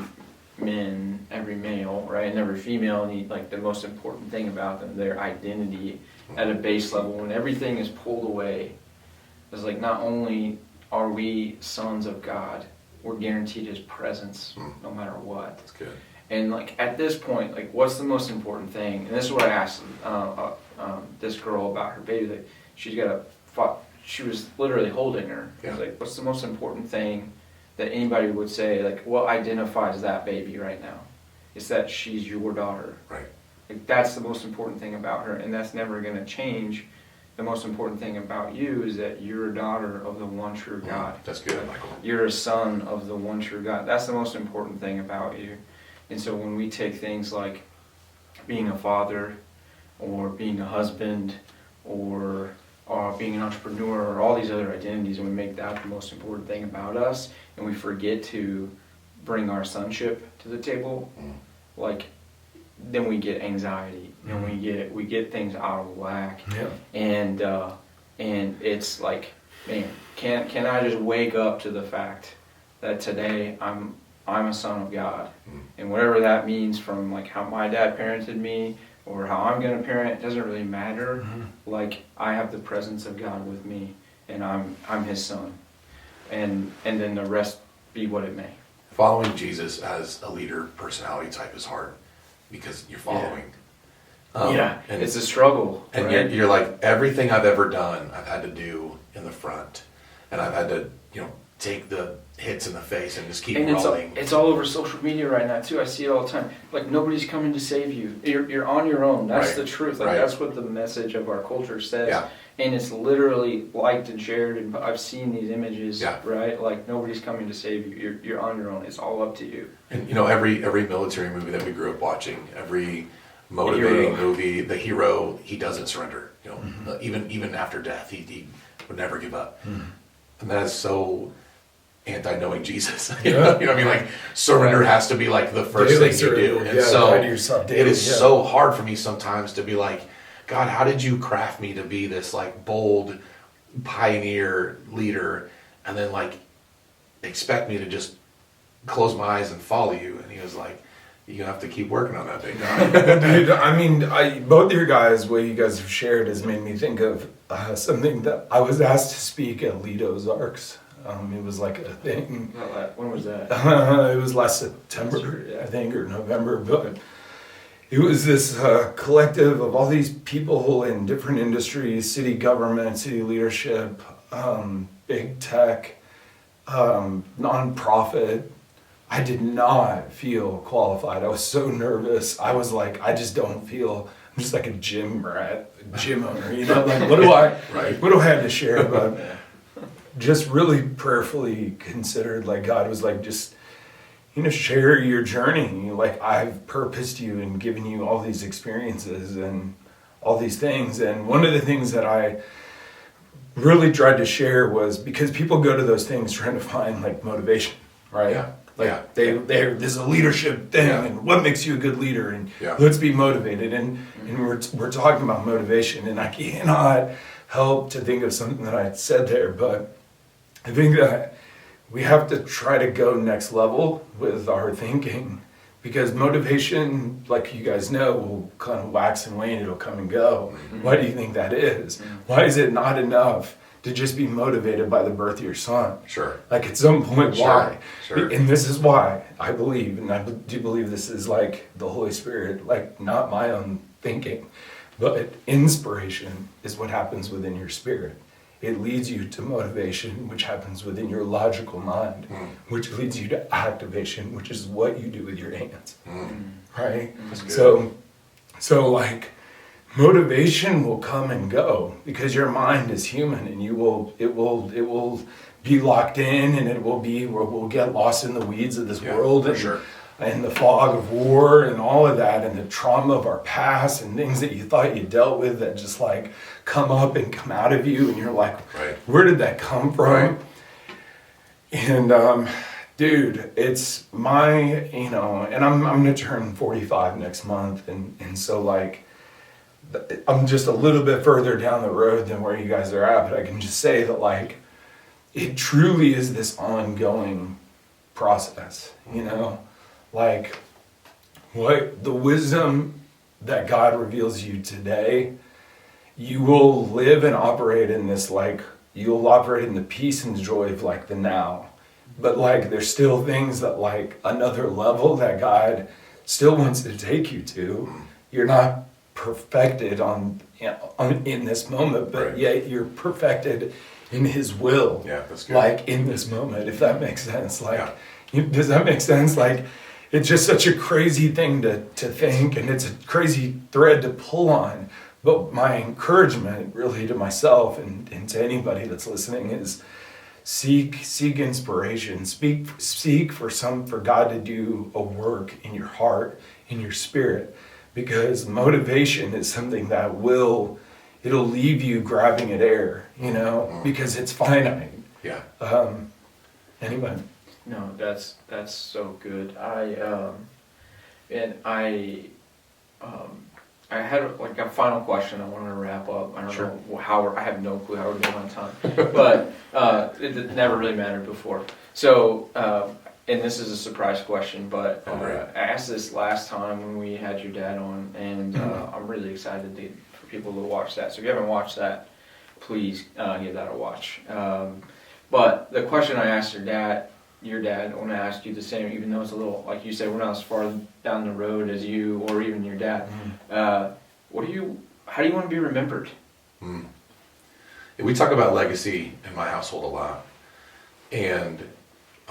male, right, and every female need, like, the most important thing about them, their identity at a base level. When everything is pulled away, it's like, not only are we sons of God, we're guaranteed His presence no matter what. That's good. And like at this point, like, what's the most important thing? And this is what I asked this girl about her baby. That she was literally holding her. Yeah. I was like, what's the most important thing that anybody would say? Like, what identifies that baby right now? It's that she's your daughter. Right. Like, that's the most important thing about her, and that's never going to change. The most important thing about you is that you're a daughter of the one true God. That's good, Michael. You're a son of the one true God. That's the most important thing about you. And so when we take things like being a father, or being a husband, or being an entrepreneur, or all these other identities, and we make that the most important thing about us, and we forget to bring our sonship to the table, like, then we get anxiety, and we get things out of whack. Yeah. And it's like, man, can I just wake up to the fact that today I'm a son of God, and whatever that means, from like how my dad parented me or how I'm gonna parent, it doesn't really matter. Like, I have the presence of God with me, and I'm His son, and then the rest be what it may. Following Jesus as a leader personality type is hard, because you're following. And it's a struggle. And right? you're like, everything I've ever done, I've had to do in the front, and I've had to, take the hits in the face and just keep rolling. It's all over social media right now too. I see it all the time. Like, nobody's coming to save you. You're on your own. That's the truth. Like, that's what the message of our culture says. Yeah. And it's literally liked and shared, and I've seen these images, right? Like, nobody's coming to save you. You're on your own. It's all up to you. And every military movie that we grew up watching, every motivating movie, the hero, he doesn't surrender. Even after death, he would never give up. And that is so anti-knowing Jesus. Yeah. You know what I mean? Like surrender has to be like the first Daily thing you do. surrender. And Yeah, so die to yourself daily, it is yeah. so hard for me sometimes to be like, God, how did you craft me to be this like bold pioneer leader, and then like expect me to just close my eyes and follow you? And he was like, you have to keep working on that, big guy. Dude, I mean, both your guys, what you guys have shared has made me think of something that I was asked to speak at Lido's Arcs. It was like a thing. When was that? It was last September, I think, or November, but it was this collective of all these people in different industries, city government, city leadership, big tech, nonprofit. I did not feel qualified. I was so nervous. I was like, I just don't feel, I'm just like a gym rat, a gym owner, you know, like what do I have to share? But just really prayerfully considered, like God was like, just, you know, share your journey. Like I've purposed you and given you all these experiences and all these things. And one of the things that I really tried to share was because people go to those things trying to find like motivation, right? Yeah. Like there's a leadership thing, and what makes you a good leader, and let's be motivated. And we're talking about motivation, and I cannot help to think of something that I said there, but I think that we have to try to go next level with our thinking, because motivation, like you guys know, will kind of wax and wane. It'll come and go. Why do you think that is? Why is it not enough to just be motivated by the birth of your son? Sure. Like at some point, why? Sure. And this is why I believe, and I do believe this is like the Holy Spirit, like not my own thinking, but inspiration is what happens within your spirit. It leads you to motivation, which happens within your logical mind, which leads you to activation, which is what you do with your hands, right? So like, motivation will come and go because your mind is human, and it will be locked in, and we'll get lost in the weeds of this world and the fog of war and all of that, and the trauma of our past and things that you thought you dealt with that just like come up and come out of you, and you're like, where did that come from? And dude, it's my, you know, and I'm gonna turn 45 next month, and so like I'm just a little bit further down the road than where you guys are at, but I can just say that like it truly is this ongoing process, you know, like what the wisdom that God reveals you today, you will live and operate in this, like you'll operate in the peace and joy of like the now, but like there's still things that like another level that God still wants to take you to. You're not perfected in this moment, but yet you're perfected in His will. Yeah, that's good. Like in this moment, if that makes sense. Like, does that make sense? Like, it's just such a crazy thing to think, and it's a crazy thread to pull on. But my encouragement, really, to myself and to anybody that's listening is seek inspiration. Seek for God to do a work in your heart, in your spirit. Because motivation is something that it'll leave you grabbing at air, you know, because it's finite. Yeah. Anyway. No, that's so good. I had like a final question. I wanted to wrap up. I don't know how I have no clue how we're doing on time, but it never really mattered before. So. And this is a surprise question, but I asked this last time when we had your dad on, and I'm really excited for people to watch that. So if you haven't watched that, please give that a watch. But the question I asked your dad, I want to ask you the same, even though it's a little, like you said, we're not as far down the road as you or even your dad. How do you want to be remembered? We talk about legacy in my household a lot, and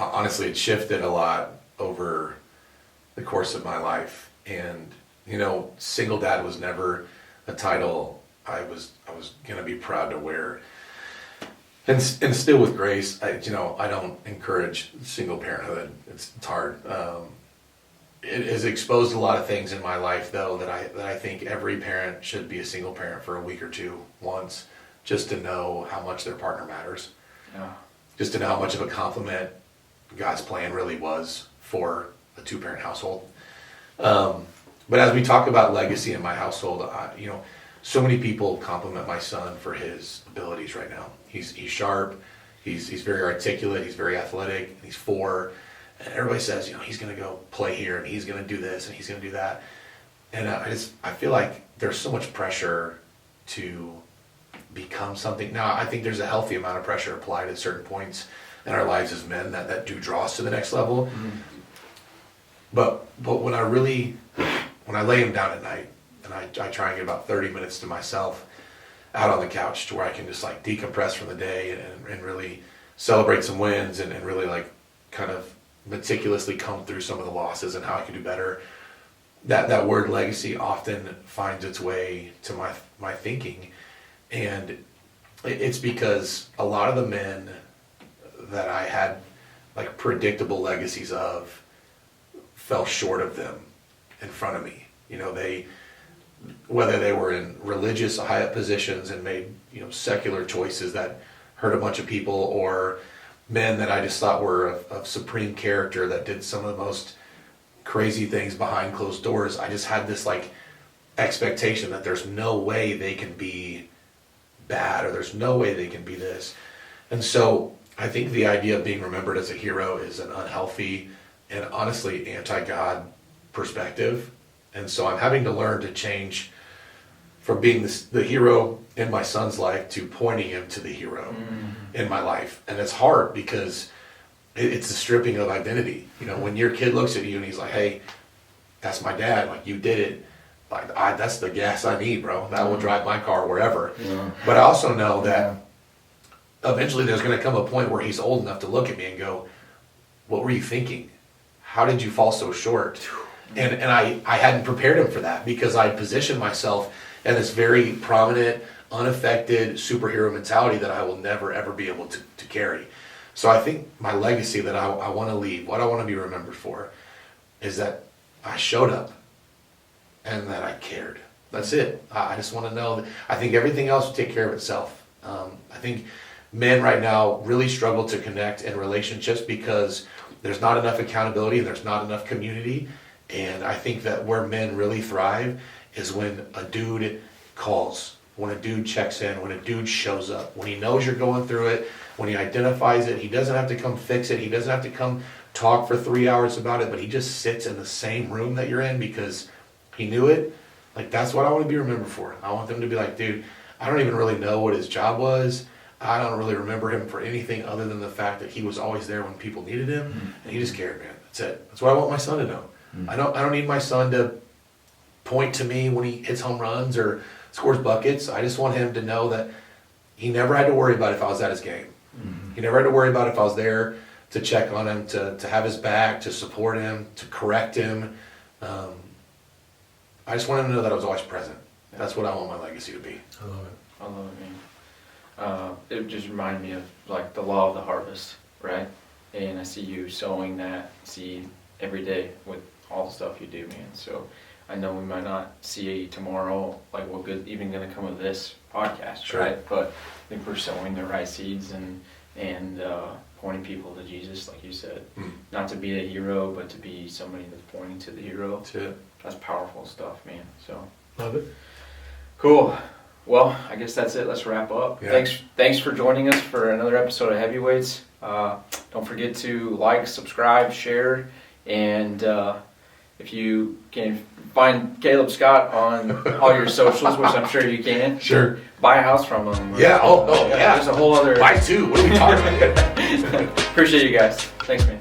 honestly, it shifted a lot over the course of my life. And, you know, single dad was never a title I was going to be proud to wear. And still with grace, I don't encourage single parenthood. It's hard. It has exposed a lot of things in my life, though, that I think every parent should be a single parent for a week or two once, just to know how much their partner matters. Yeah. just to know how much of a compliment God's plan really was for a 2-parent household. But as we talk about legacy in my household, so many people compliment my son for his abilities right now. He's sharp, he's very articulate, he's very athletic, and he's 4. And everybody says, he's going to go play here, and he's going to do this, and he's going to do that. And I feel like there's so much pressure to become something. Now, I think there's a healthy amount of pressure applied at certain points in our lives as men that do draw us to the next level. Mm-hmm. But when I lay him down at night, and I try and get about 30 minutes to myself out on the couch to where I can just like decompress from the day and really celebrate some wins and really like kind of meticulously comb through some of the losses and how I can do better. That word legacy often finds its way to my thinking, and it's because a lot of the men that I had like predictable legacies of fell short of them in front of me. Whether they were in religious high up positions and made secular choices that hurt a bunch of people, or men that I just thought were of supreme character that did some of the most crazy things behind closed doors. I just had this like expectation that there's no way they can be bad, or there's no way they can be this. And so I think the idea of being remembered as a hero is an unhealthy and honestly anti-God perspective. And so I'm having to learn to change from being the hero in my son's life to pointing him to the hero in my life. And it's hard because it's a stripping of identity. When your kid looks at you and he's like, hey, that's my dad, like you did it. Like that's the gas I need, bro. That will drive my car wherever. Yeah. But I also know that eventually there's going to come a point where he's old enough to look at me and go, what were you thinking? How did you fall so short? And I hadn't prepared him for that because I positioned myself in this very prominent, unaffected superhero mentality that I will never, ever be able to carry. So I think my legacy that I want to leave, what I want to be remembered for, is that I showed up and that I cared. That's it. I just want to know that I think everything else will take care of itself. I think men right now really struggle to connect in relationships because there's not enough accountability and there's not enough community. And I think that where men really thrive is when a dude calls, when a dude checks in, when a dude shows up, when he knows you're going through it, when he identifies it. He doesn't have to come fix it. He doesn't have to come talk for 3 hours about it, but he just sits in the same room that you're in because he knew it. Like, that's what I want to be remembered for. I want them to be like, dude, I don't even really know what his job was. I don't really remember him for anything other than the fact that he was always there when people needed him, and he just cared, man. That's it. That's what I want my son to know. I don't need my son to point to me when he hits home runs or scores buckets. I just want him to know that he never had to worry about if I was at his game. Mm-hmm. He never had to worry about if I was there to check on him, to have his back, to support him, to correct him. I just want him to know that I was always present. That's what I want my legacy to be. I love it, man. It just reminded me of like the law of the harvest, right? And I see you sowing that seed every day with all the stuff you do, man. So I know we might not see tomorrow, like what good even going to come of this podcast, sure, right? But I think we're sowing the right seeds and pointing people to Jesus, like you said. Not to be a hero, but to be somebody that's pointing to the hero. That's it. That's powerful stuff, man. So love it. Cool. Well, I guess that's it. Let's wrap up. Yeah. Thanks for joining us for another episode of Heavyweights. Don't forget to like, subscribe, share, and if you can find Caleb Scott on all your socials, which I'm sure you can. Sure. Buy a house from him. Yeah. Oh, yeah. There's a whole other. Buy two. What are we talking about? Appreciate you guys. Thanks, man.